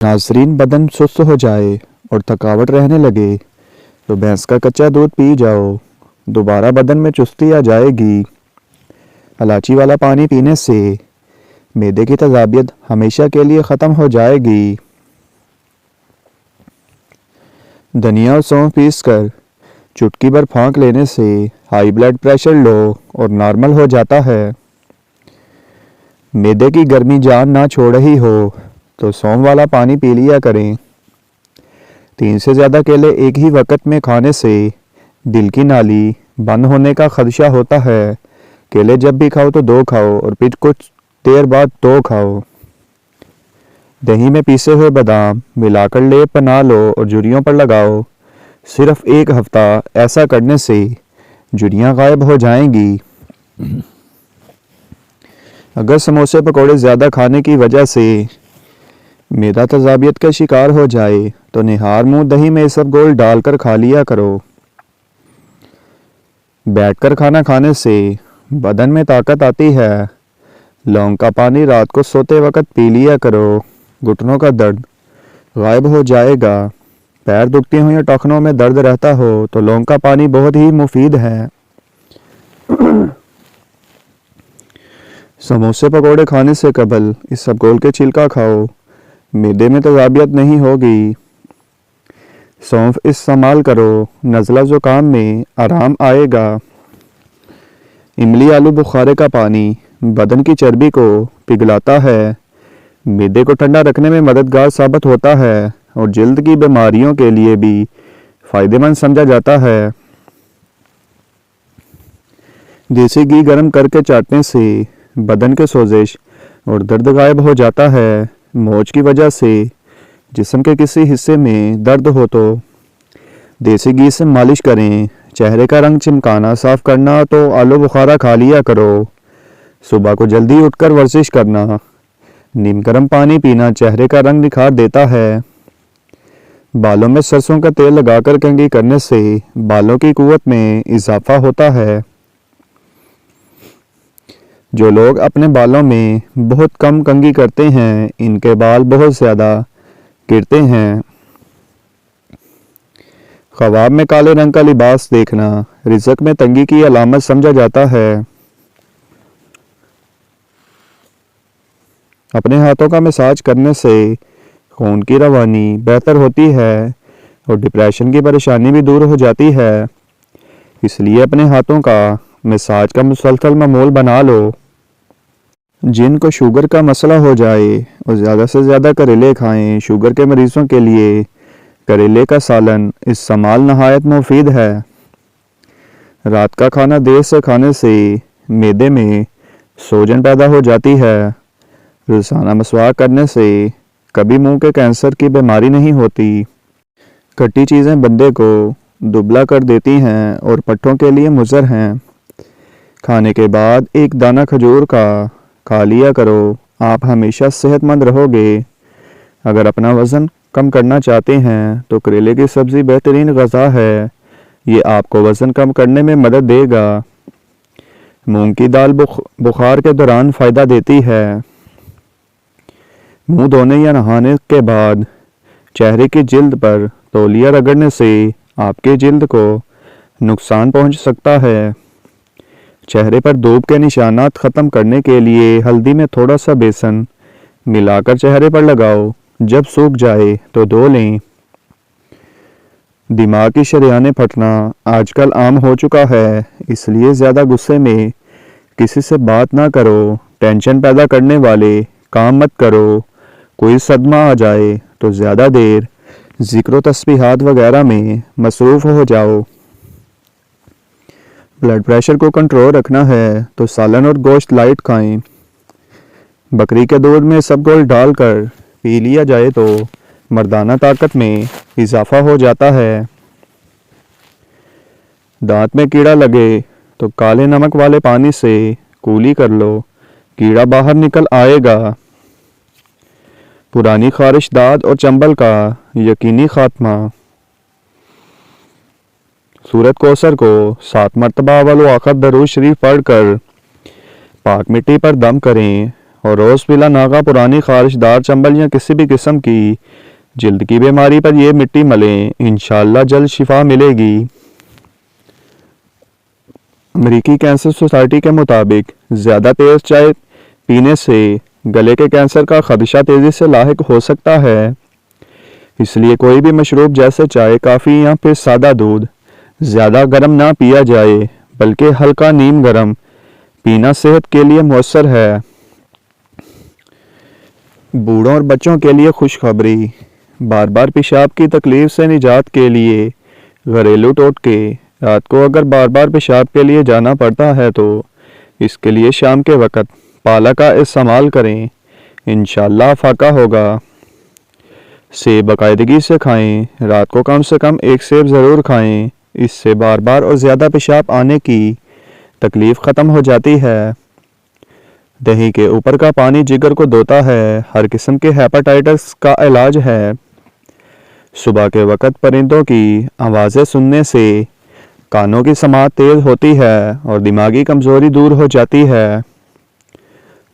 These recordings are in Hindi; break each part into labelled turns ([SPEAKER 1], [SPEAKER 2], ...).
[SPEAKER 1] नाजरीन, बदन सुस्त हो जाए और थकावट रहने लगे तो भैंस का कच्चा दूध पी जाओ। दोबारा बदन में चुस्ती आ जाएगी। इलायची वाला पानी पीने से मैदे की तजाबियत हमेशा के लिए ख़त्म हो जाएगी। धनिया और सौंफ पीस कर चुटकी भर फाँक लेने से हाई ब्लड प्रेशर लो और नॉर्मल हो जाता है। मैदे की गर्मी जान ना छोड़ रही हो तो सौंफ वाला पानी पी लिया करें। 3 से ज़्यादा केले एक ही वक्त में खाने से दिल की नाली बंद होने का खदशा होता है। केले जब भी खाओ तो 2 खाओ और फिर कुछ देर बाद 2 खाओ। दही में पीसे हुए बादाम मिलाकर लेप बना लो और झुर्रियों पर लगाओ। सिर्फ 1 हफ्ता ऐसा करने से झुर्रियाँ गायब हो जाएंगी। अगर समोसे पकौड़े ज़्यादा खाने की वजह से मैदा तजाबियत का शिकार हो जाए तो निहार मुंह दही में सब गोल डालकर खा लिया करो। बैठकर खाना खाने से बदन में ताकत आती है। लौंग का पानी रात को सोते वक्त पी लिया करो। घुटनों का दर्द गायब हो जाएगा। पैर दुखते हो या टखनों में दर्द रहता हो तो लौंग का पानी बहुत ही मुफीद है। समोसे पकौड़े खाने से कबल इसबगोल के छिलका खाओ। मैदे में तजाबियत नहीं होगी। सौंफ इस्तेमाल करो, नज़ला ज़ुकाम में आराम आएगा। इमली आलू बुखारे का पानी बदन की चर्बी को पिघलाता है। मैदे को ठंडा रखने में मददगार साबित होता है और जल्द की बीमारियों के लिए भी फ़ायदेमंद समझा जाता है। देसी घी गर्म करके चाटने से बदन के सोजिश और दर्द गायब हो जाता है। मोच की वजह से जिस्म के किसी हिस्से में दर्द हो तो देसी घी से मालिश करें। चेहरे का रंग चमकाना साफ करना तो आलू बुखारा खा लिया करो। सुबह को जल्दी उठकर वर्जिश करना। नीम गर्म पानी पीना चेहरे का रंग निखार देता है। बालों में सरसों का तेल लगाकर कंघी करने से बालों की कुव्वत में इजाफा होता है। जो लोग अपने बालों में बहुत कम कंघी करते हैं इनके बाल बहुत ज़्यादा गिरते हैं। ख्वाब में काले रंग का लिबास देखना रिज़्क में तंगी की अलामत समझा जाता है। अपने हाथों का मसाज करने से खून की रवानी बेहतर होती है और डिप्रेशन की परेशानी भी दूर हो जाती है। इसलिए अपने हाथों का मसाज का मुसलसल मामूल बना लो। जिनको शुगर का मसला हो जाए और ज़्यादा से ज़्यादा करेले खाएं। शुगर के मरीज़ों के लिए करेले का सालन इस्तेमाल नहायत मुफीद है। रात का खाना देर से खाने से मैदे में सूजन पैदा हो जाती है। रोज़ाना मसवाक करने से कभी मुंह के कैंसर की बीमारी नहीं होती। खट्टी चीज़ें बंदे को दुबला कर देती हैं और पट्ठों के लिए मुज़र हैं। खाने के बाद 1 दाना खजूर का खा लिया करो। आप हमेशा सेहतमंद रहोगे। अगर अपना वज़न कम करना चाहते हैं तो करेले की सब्ज़ी बेहतरीन ग़िज़ा है। ये आपको वज़न कम करने में मदद देगा। मूंग की दाल बुखार के दौरान फ़ायदा देती है। मुंह धोने या नहाने के बाद चेहरे की जिल्द पर तौलिया रगड़ने से आपके जिल्द को नुकसान पहुंच सकता है। चेहरे पर धूप के निशानात ख़त्म करने के लिए हल्दी में थोड़ा सा बेसन मिलाकर चेहरे पर लगाओ। जब सूख जाए तो धो लें। दिमाग की शरेयानें फटना आजकल आम हो चुका है, इसलिए ज़्यादा गुस्से में किसी से बात ना करो। टेंशन पैदा करने वाले काम मत करो। कोई सदमा आ जाए तो ज़्यादा देर ज़िक्र तस्बीहात वगैरह में मसरूफ़ हो जाओ। ब्लड प्रेशर को कंट्रोल रखना है तो सालन और गोश्त लाइट खाएं। बकरी के दूध में इसबगोल डालकर पी लिया जाए तो मर्दाना ताकत में इजाफा हो जाता है। दांत में कीड़ा लगे तो काले नमक वाले पानी से कूली कर लो, कीड़ा बाहर निकल आएगा। पुरानी खारिश, दाद और चंबल का यकीनी खात्मा। सूरत कौसर को 7 मरतबा अव्वल व आखिर दरूद शरीफ पढ़कर पाक मिट्टी पर दम करें और रोज़ पीला नागा पुरानी खारिशदार चंबल या किसी भी किस्म की जल्द की बीमारी पर यह मिट्टी मलें, इंशाअल्लाह जल्द शिफा मिलेगी। अमेरिकी कैंसर सोसाइटी के मुताबिक ज़्यादा तेज़ चाय पीने से गले के कैंसर का खदशा तेज़ी से लाहिक हो सकता है, इसलिए कोई भी मशरूब जैसे चाय, कॉफ़ी या फिर सादा दूध ज़्यादा गर्म ना पिया जाए, बल्कि हल्का नीम गर्म पीना सेहत के लिए मौसर है। बूढ़ों और बच्चों के लिए खुशखबरी, बार बार पेशाब की तकलीफ से निजात के लिए घरेलू टोटके। रात को अगर बार बार पेशाब के लिए जाना पड़ता है तो इसके लिए शाम के वक़्त पाला का इस्तेमाल करें, इंशाअल्लाह फाका होगा। सेब बाकायदगी से खाएं, रात को कम से कम एक सेब ज़रूर खाएं, इससे बार बार और ज़्यादा पेशाब आने की तकलीफ़ ख़त्म हो जाती है। दही के ऊपर का पानी जिगर को धोता है, हर किस्म के हेपेटाइटिस का इलाज है। सुबह के वक़्त परिंदों की आवाज़ें सुनने से कानों की समात तेज़ होती है और दिमागी कमज़ोरी दूर हो जाती है।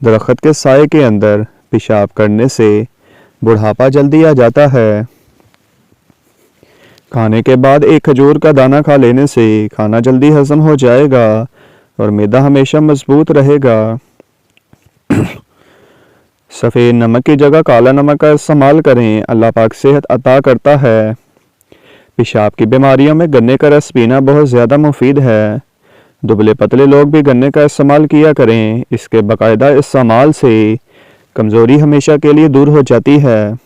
[SPEAKER 1] दरख्त के साए के अंदर पेशाब करने से बुढ़ापा जल्दी आ जाता है। खाने के बाद एक खजूर का दाना खा लेने से खाना जल्दी हजम हो जाएगा और मैदा हमेशा मजबूत रहेगा। सफ़ेद नमक की जगह काला नमक का इस्तेमाल करें, अल्लाह पाक सेहत अता करता है। पेशाब की बीमारियों में गन्ने का रस पीना बहुत ज़्यादा मुफीद है। दुबले पतले लोग भी गन्ने का इस्तेमाल किया करें, इसके बाकायदा इस्तेमाल से कमज़ोरी हमेशा के लिए दूर हो जाती है।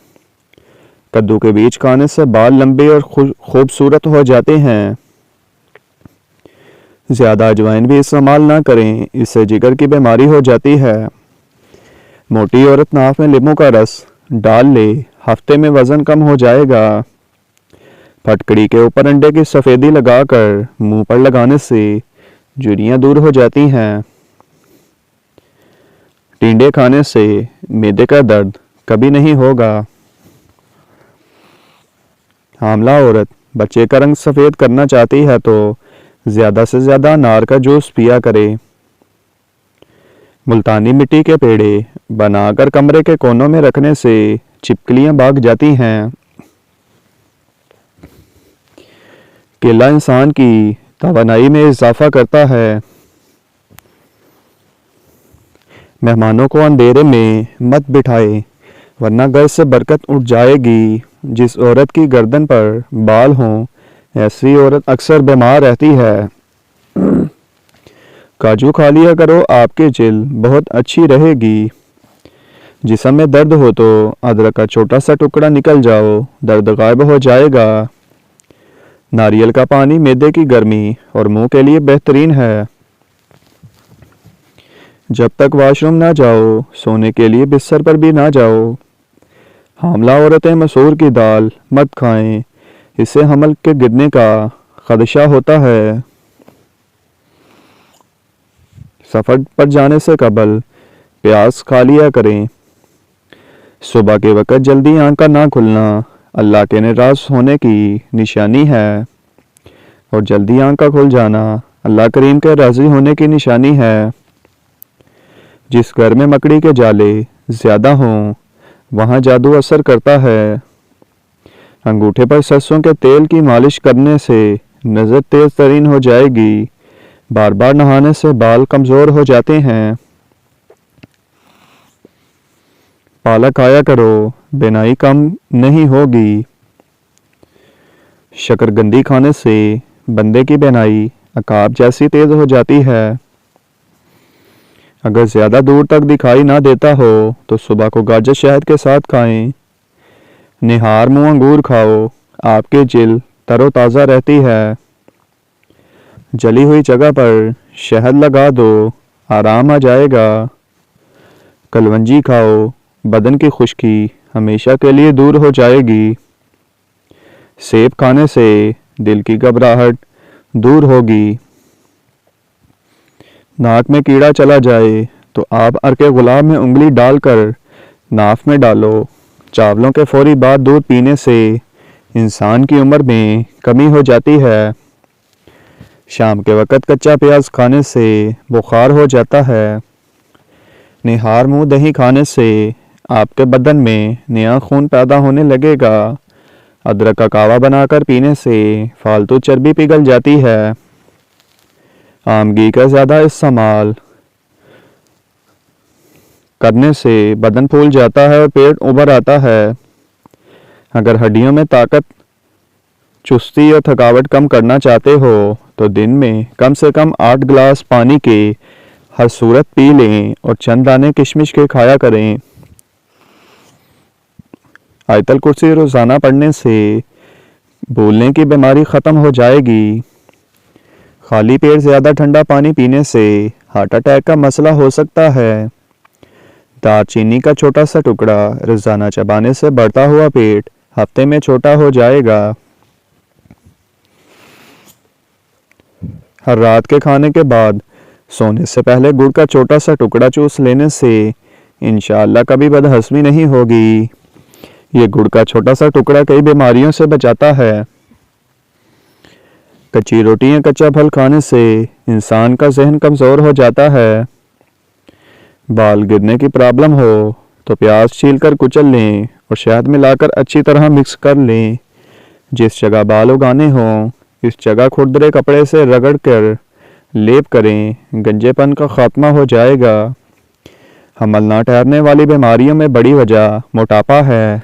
[SPEAKER 1] कद्दू के बीज खाने से बाल लंबे और खूबसूरत हो जाते हैं। ज़्यादा अजवाइन भी इस्तेमाल ना करें, इससे जिगर की बीमारी हो जाती है। मोटी औरत नाक में नींबू का रस डाल ले, हफ्ते में वज़न कम हो जाएगा। फटकड़ी के ऊपर अंडे की सफ़ेदी लगाकर मुंह पर लगाने से झुर्रियाँ दूर हो जाती हैं। टिंडे खाने से मैदे का दर्द कभी नहीं होगा। हामला औरत बच्चे का रंग सफ़ेद करना चाहती है तो ज़्यादा से ज़्यादा अनार का जूस पिया करे। मुल्तानी मिट्टी के पेड़े बनाकर कमरे के कोनों में रखने से छिपकलियां भाग जाती हैं। केला इंसान की तवानाई में इजाफा करता है। मेहमानों को अंधेरे में मत बिठाए, वरना घर से बरकत उठ जाएगी। जिस औरत की गर्दन पर बाल हों, ऐसी औरत अक्सर बीमार रहती है। काजू खा लिया करो, आपकी जिल्द बहुत अच्छी रहेगी। जिस्म में दर्द हो तो अदरक का छोटा सा टुकड़ा निकल जाओ, दर्द गायब हो जाएगा। नारियल का पानी मैदे की गर्मी और मुंह के लिए बेहतरीन है। जब तक वॉशरूम ना जाओ, सोने के लिए बिस्तर पर भी ना जाओ। हामला औरतें मसूर की दाल मत खाएं, इससे हमल के गिरने का खदशा होता है। सफ़र पर जाने से कबल प्याज खा लिया करें। सुबह के वक़्त जल्दी आँख का ना खुलना अल्लाह के नाराज़ होने की निशानी है और जल्दी आँख का खुल जाना अल्लाह करीम के राज़ी होने की निशानी है। जिस घर में मकड़ी के जाले ज़्यादा हों, वहाँ जादू असर करता है। अंगूठे पर सरसों के तेल की मालिश करने से नज़र तेज़ तरीन हो जाएगी। बार बार नहाने से बाल कमज़ोर हो जाते हैं। पालक खाया करो, बीनाई कम नहीं होगी। शकरकंदी खाने से बंदे की बीनाई अकाब जैसी तेज़ हो जाती है। अगर ज़्यादा दूर तक दिखाई ना देता हो तो सुबह को गाजर शहद के साथ खाएं। निहार मुँह अंगूर खाओ, आपकी जिल्द तरोताज़ा रहती है। जली हुई जगह पर शहद लगा दो, आराम आ जाएगा। कलवंजी खाओ, बदन की खुश्की हमेशा के लिए दूर हो जाएगी। सेब खाने से दिल की घबराहट दूर होगी। नाक में कीड़ा चला जाए तो आप अर्के गुलाब में उंगली डालकर नाक में डालो। चावलों के फौरी बाद दूध पीने से इंसान की उम्र में कमी हो जाती है। शाम के वक़्त कच्चा प्याज खाने से बुखार हो जाता है। निहार मुंह दही खाने से आपके बदन में नया खून पैदा होने लगेगा। अदरक का कावा बनाकर पीने से फालतू चर्बी पिघल जाती है। आम घी का ज़्यादा इस्तेमाल करने से बदन फूल जाता है और पेट उभर आता है। अगर हड्डियों में ताकत, चुस्ती और थकावट कम करना चाहते हो तो दिन में कम से कम 8 गिलास पानी के हर सूरत पी लें और चंद दाने किशमिश के खाया करें। आयतल कुर्सी रोज़ाना पढ़ने से भूलने की बीमारी ख़त्म हो जाएगी। खाली पेट ज़्यादा ठंडा पानी पीने से हार्ट अटैक का मसला हो सकता है। दालचीनी का छोटा सा टुकड़ा रोज़ाना चबाने से बढ़ता हुआ पेट हफ्ते में छोटा हो जाएगा। हर रात के खाने के बाद सोने से पहले गुड़ का छोटा सा टुकड़ा चूस लेने से इंशाअल्लाह कभी बदहज़मी नहीं होगी। ये गुड़ का छोटा सा टुकड़ा कई बीमारियों से बचाता है। कच्ची रोटी या कच्चा फल खाने से इंसान का जहन कमज़ोर हो जाता है। बाल गिरने की प्रॉब्लम हो तो प्याज छीलकर कुचल लें और शहद मिलाकर अच्छी तरह मिक्स कर लें। जिस जगह बाल उगाने हों इस जगह खुरदरे कपड़े से रगड़ कर लेप करें, गंजेपन का खात्मा हो जाएगा। हमल ना ठहरने वाली बीमारियों में बड़ी वजह मोटापा है।